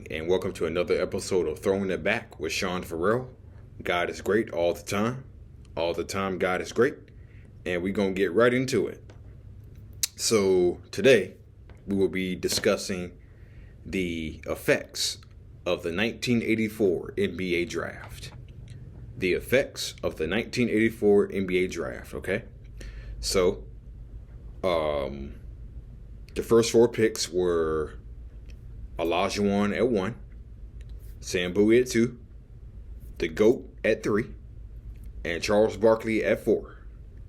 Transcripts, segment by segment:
morning, and welcome to another episode of Throwing It Back with Sean Farrell. God is great all the time. All the time, God is great. And we're going to get right into it. So, today, we will be discussing the effects of the 1984 NBA Draft. The effects of the 1984 NBA Draft, okay? So, the first four picks were Olajuwon at 1, Sam Bowie at 2, the GOAT at 3, and Charles Barkley at 4.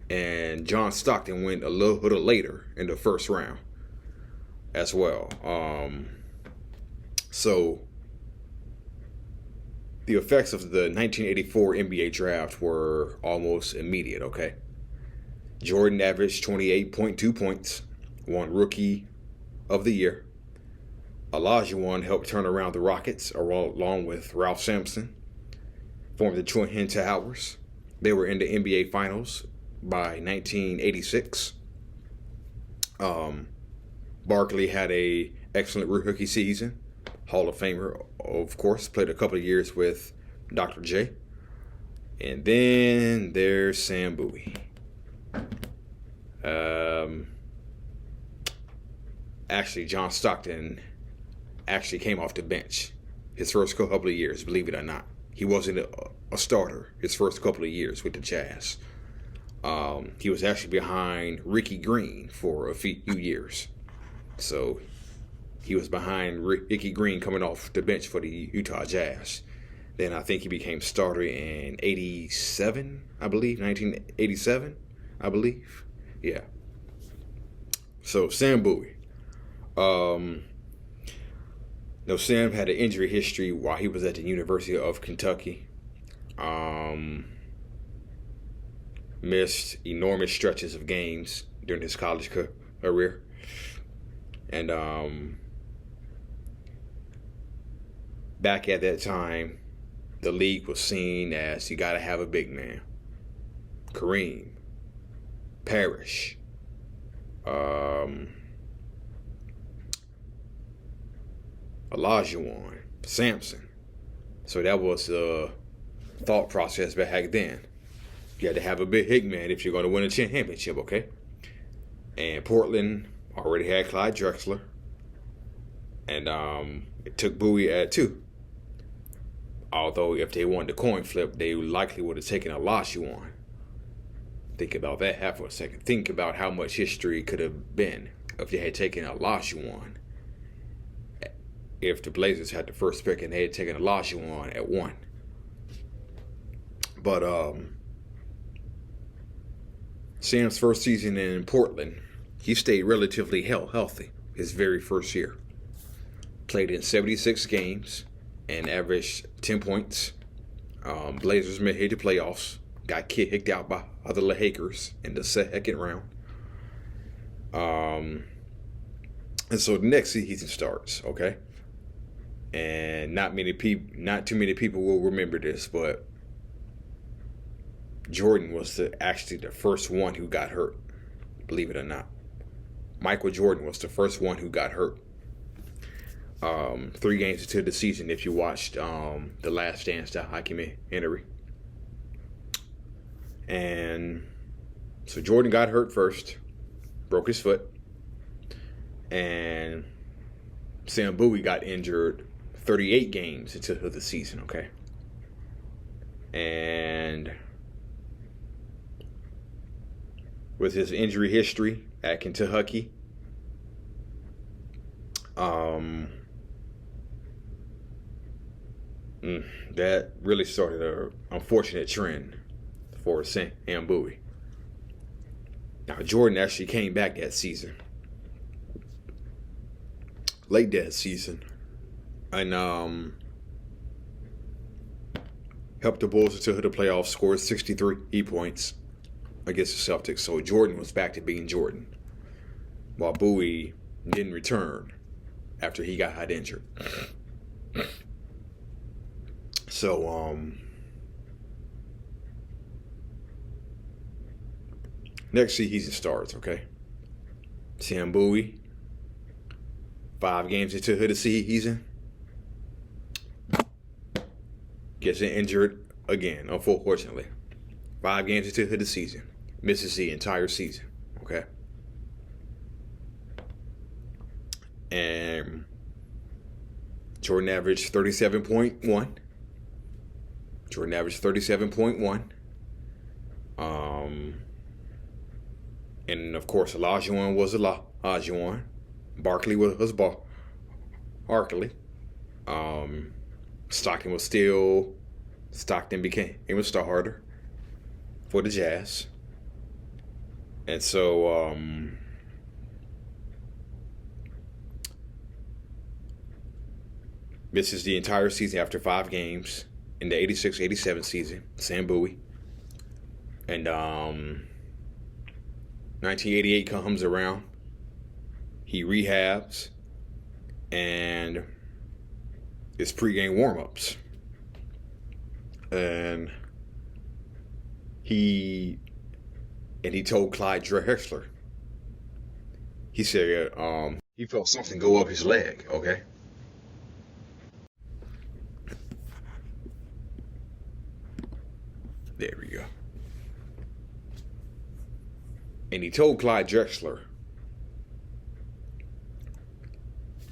And John Stockton went a little later in the first round as well. So the effects of the 1984 NBA Draft were almost immediate, okay? Jordan averaged 28.2 points, won Rookie of the Year. Olajuwon helped turn around the Rockets along with Ralph Sampson, formed the Twin Towers. They were in the NBA Finals by 1986. Barkley had a excellent rookie season. Hall of Famer, of course, played a couple of years with Dr. J. And then there's Sam Bowie. Actually, John Stockton actually came off the bench his first couple of years, believe it or not. He wasn't a starter his first couple of years with the Jazz. He was actually behind Ricky Green for a few years. So he was behind Ricky Green coming off the bench for the Utah Jazz. Then I think he became starter in 87, I believe, 1987, I believe. Yeah. So Sam Bowie. Sam had an injury history while he was at the University of Kentucky. Missed enormous stretches of games during his college career. And back at that time, the league was seen as you got to have a big man. Kareem, Parrish, Olajuwon, Sampson. So that was the thought process back then. You had to have a big man if you're going to win a championship, okay? And Portland already had Clyde Drexler. And it took Bowie at 2. Although if they won the coin flip, they likely would have taken Olajuwon. Think about that for a second. Think about how much history could have been if they had taken Olajuwon. If the Blazers had the first pick and they had taken Olajuwon at 1. But Sam's first season in Portland, he stayed relatively healthy his very first year. Played in 76 games and averaged 10 points. Blazers made the playoffs. Got kicked out by the Lakers in the second round. And so the next season starts, okay? And not too many people will remember this, but Jordan was actually the first one who got hurt, believe it or not. Michael Jordan was the first one who got hurt. 3 games into the season, if you watched The Last Dance documentary. And so Jordan got hurt first, broke his foot, and Sam Bowie got injured 38 games into the season, okay? And with his injury history at Kentucky, that really started an unfortunate trend for Sam Bowie. Now, Jordan actually came back that season, late that season, and helped the Bulls to the playoffs, scored 63 points against the Celtics. So Jordan was back to being Jordan, while Bowie didn't return after he got injured. So next season starts, okay? Sam Bowie, 5 games into the season, gets injured again, unfortunately. 5 games into the season. Misses the entire season. Okay. And Jordan averaged 37.1. Jordan averaged 37.1. And of course, Olajuwon was Olajuwon. Barkley was Barkley. Stockton was still. Stockton became a starter for the Jazz. And so, misses the entire season after 5 games in the 86-87 season. Sam Bowie. And 1988 comes around. He rehabs. And it's pregame warm-ups. And he told Clyde Drexler. He said he felt something go up his leg, okay? There we go. And he told Clyde Drexler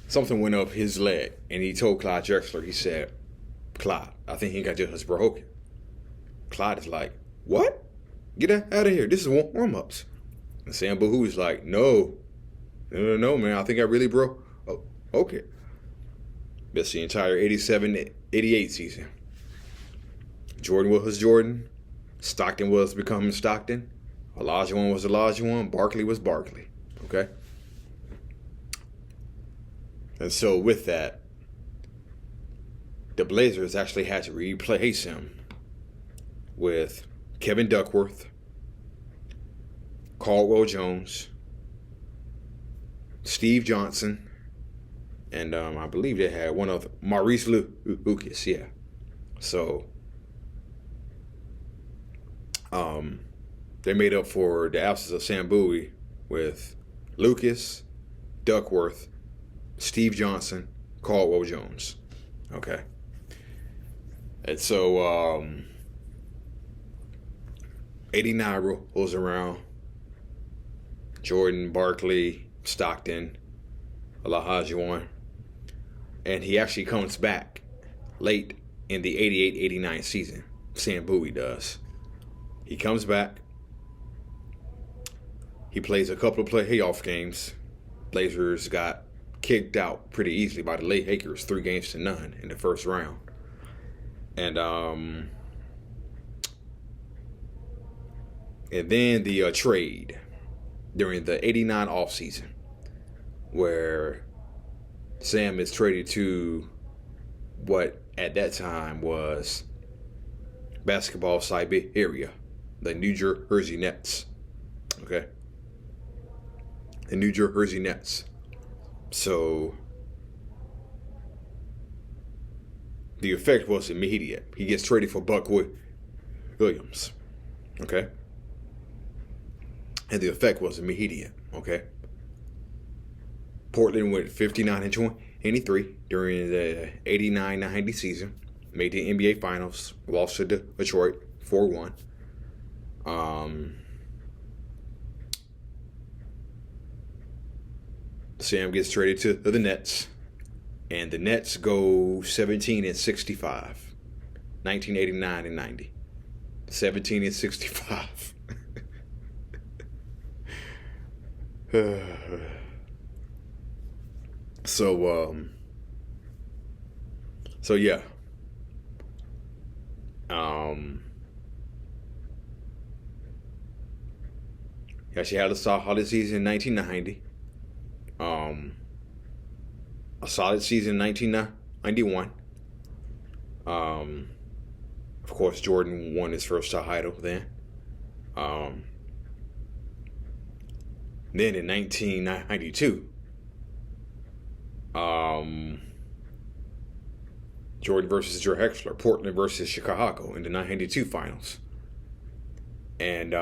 something went up his leg. And he told Clyde Drexler, he said, Clyde, I think he got just broken. Clyde is like, what? Get out of here. This is warm-ups. And Sam Bowie is like, no, man. I think I really broke. Oh, okay. That's the entire 87-88 season. Jordan was Jordan. Stockton was becoming Stockton. Olajuwon was Olajuwon. Barkley was Barkley. Okay? And so with that, the Blazers actually had to replace him with Kevin Duckworth, Caldwell Jones, Steve Johnson, and I believe they had one of Maurice Lucas, yeah. So they made up for the absence of Sam Bowie with Lucas, Duckworth, Steve Johnson, Caldwell Jones. Okay. And so 89 rolls around. Jordan, Barkley, Stockton, Olajuwon. And he actually comes back late in the 88-89 season. Sam Bowie does. He comes back. He plays a couple of playoff games. Blazers got kicked out pretty easily by the Lakers, 3-0 in the first round. And then the trade during the 89 offseason, where Sam is traded to what at that time was Basketball Siberia, the New Jersey Nets. Okay? The New Jersey Nets. So the effect was immediate. He gets traded for Buck Williams. Okay? And the effect was immediate. Okay? Portland went 59-23 during the 89-90 season. Made the NBA Finals. Lost to Detroit 4-1. Sam gets traded to the Nets. And the Nets go 17-65. 1989 and 90. 17-65. So yeah. She had a solid season in 1990. A solid season in 1991. Of course, Jordan won his first title then. Then in 1992, Jordan versus Drexler, Portland versus Chicago in the 1992 finals. And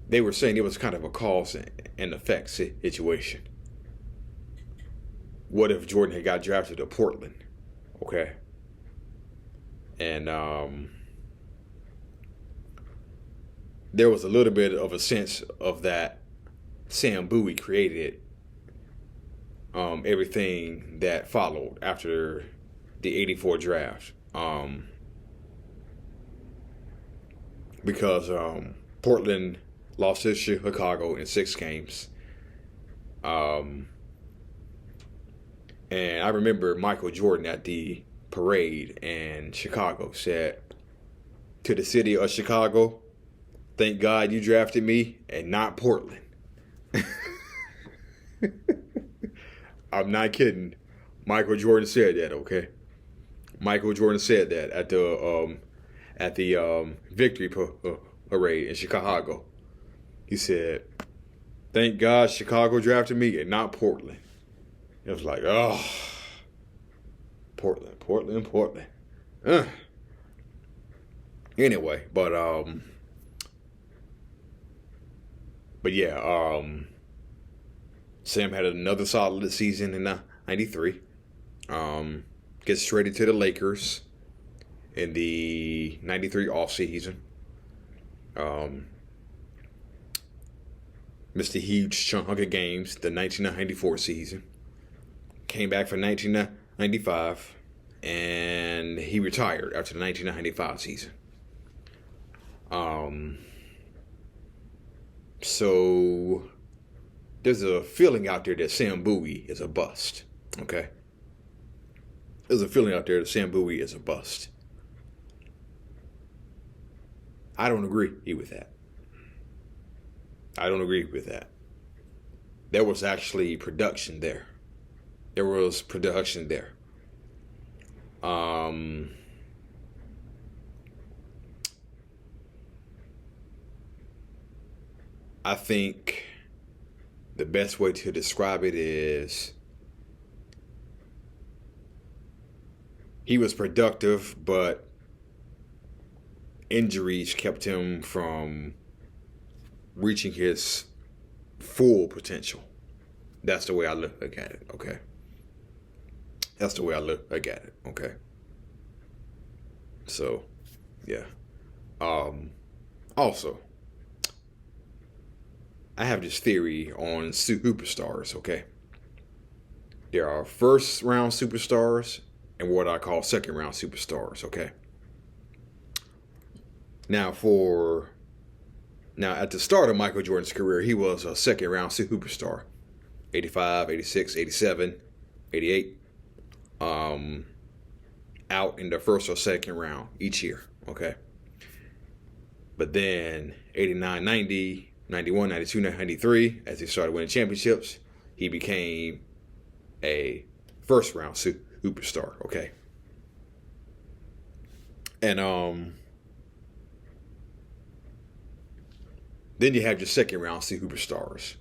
they were saying it was kind of a cause and effect situation. What if Jordan had got drafted to Portland? Okay. And there was a little bit of a sense of that Sam Bowie created everything that followed after the '84 draft. Because Portland lost to Chicago in 6 games. And I remember Michael Jordan at the parade in Chicago said, "To the city of Chicago, thank God you drafted me and not Portland." I'm not kidding. Michael Jordan said that, okay? Michael Jordan said that at the victory parade in Chicago. He said, "Thank God Chicago drafted me and not Portland." It was like, oh, Portland. Anyway, but yeah, Sam had another solid season in '93. Gets traded to the Lakers in the '93 offseason. Missed a huge chunk of games the 1994 season. Came back for 1995, and he retired after the 1995 season. So there's a feeling out there that Sam Bowie is a bust. Okay? There's a feeling out there that Sam Bowie is a bust. I don't agree with that. I don't agree with that. There was actually production there. I think the best way to describe it is he was productive, but injuries kept him from reaching his full potential. That's the way I look at it, okay? That's the way I look at it, okay? So, yeah. Also, I have this theory on superstars, okay? There are first round superstars and what I call second round superstars, okay? Now, at the start of Michael Jordan's career, he was a second round superstar. 85, 86, 87, 88. Out in the first or second round each year, okay? But then 89, 90, 91, 92, 93, as he started winning championships, he became a first round superstar, okay? And then you have your second round superstars.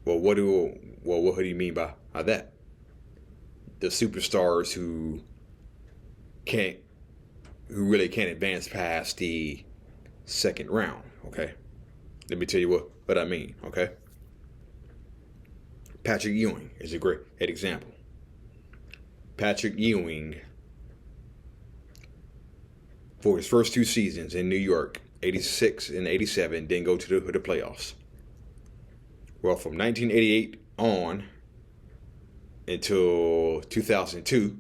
Well, what do you mean by that? The superstars who really can't advance past the second round, okay? Let me tell you what I mean, okay? Patrick Ewing is a great example. Patrick Ewing, for his first 2 seasons in New York, 86 and 87, didn't go to the playoffs. Well, from 1988 on until 2002,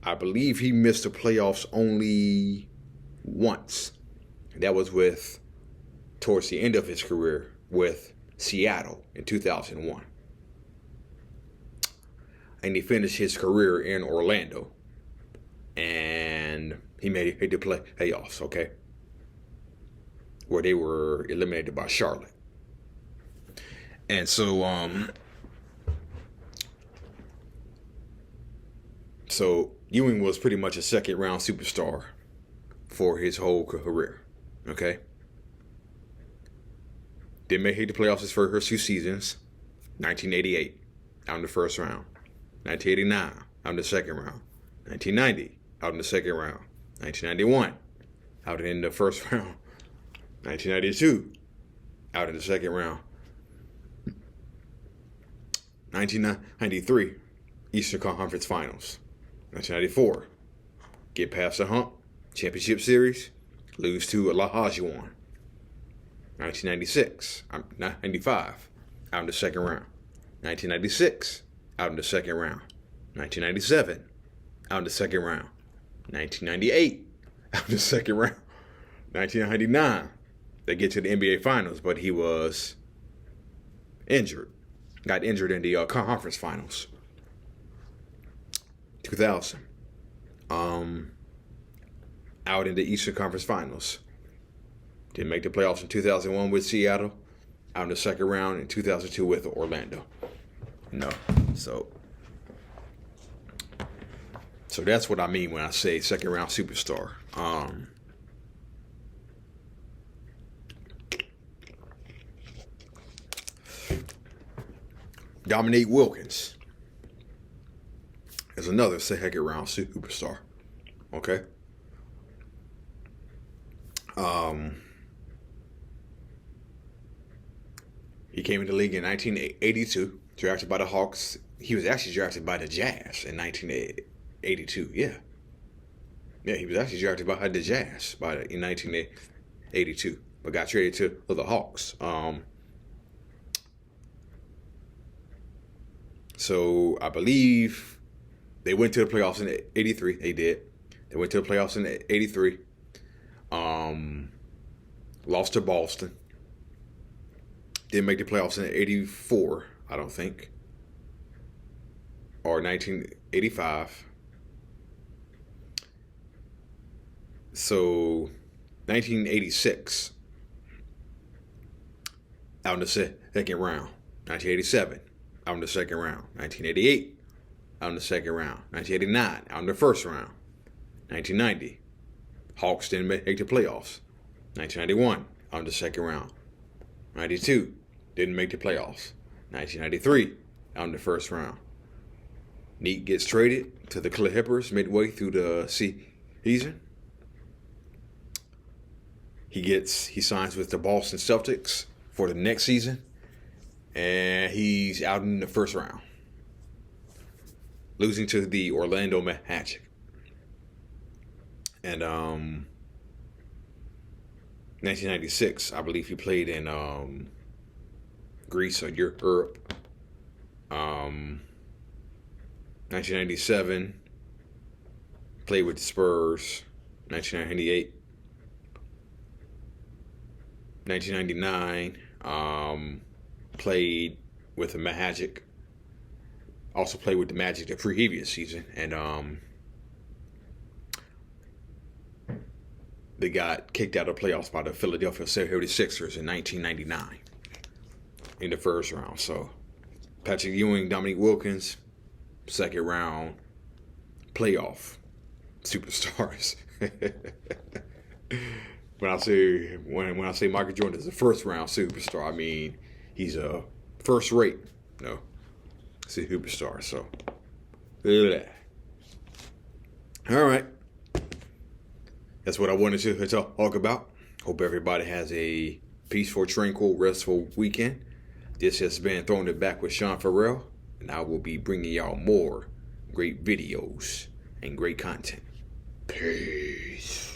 I believe he missed the playoffs only once. That was towards the end of his career with Seattle in 2001. And he finished his career in Orlando. And he made the playoffs, okay? Where they were eliminated by Charlotte. And so Ewing was pretty much a second round superstar for his whole career, okay? Didn't make the playoffs his first 2 seasons. 1988, out in the first round. 1989, out in the second round. 1990, out in the second round. 1991, out in the first round. 1992, out in the second round. 1993, Eastern Conference Finals. 1994, get past the hump, championship series, lose to Olajuwon. 95, out in the second round. 1996, out in the second round. 1997, out in the second round. 1998, out in the second round. 1999, they get to the NBA Finals, but he was injured. Got injured in the conference finals. 2000, out in the Eastern Conference Finals. Didn't make the playoffs in 2001 with Seattle. Out in the second round in 2002 with Orlando. No. So that's what I mean when I say second round superstar. Dominique Wilkins is another second round superstar. Okay. He came into the league in 1982, drafted by the Hawks. He was actually drafted by the Jazz in 1982. Yeah, he was actually drafted by the Jazz in 1982, but got traded to the Hawks. So I believe they went to the playoffs in '83. They did. They went to the playoffs in '83. Lost to Boston. Didn't make the playoffs in '84, I don't think. Or 1985. So 1986, out in the second round. 1987, out in the second round. 1988, out in the second round. 1989, out in the first round. 1990, Hawks didn't make the playoffs. 1991, out in the second round. 92, didn't make the playoffs. 1993, out in the first round. Neat gets traded to the Clippers midway through the season. He signs with the Boston Celtics for the next season, and he's out in the first round, losing to the Orlando Magic. And 1996, I believe he played in Greece or Europe. 1997, played with the Spurs. 1998. 1999, played with the Magic. Also played with the Magic the previous season. And they got kicked out of the playoffs by the Philadelphia 76ers in 1999 in the first round. So Patrick Ewing, Dominique Wilkins, second round playoff superstars. When I say Michael Jordan is a first round superstar, I mean he's a first rate, superstar. So, all right, that's what I wanted to talk about. Hope everybody has a peaceful, tranquil, restful weekend. This has been Throwing It Back with Sean Farrell, and I will be bringing y'all more great videos and great content. Peace.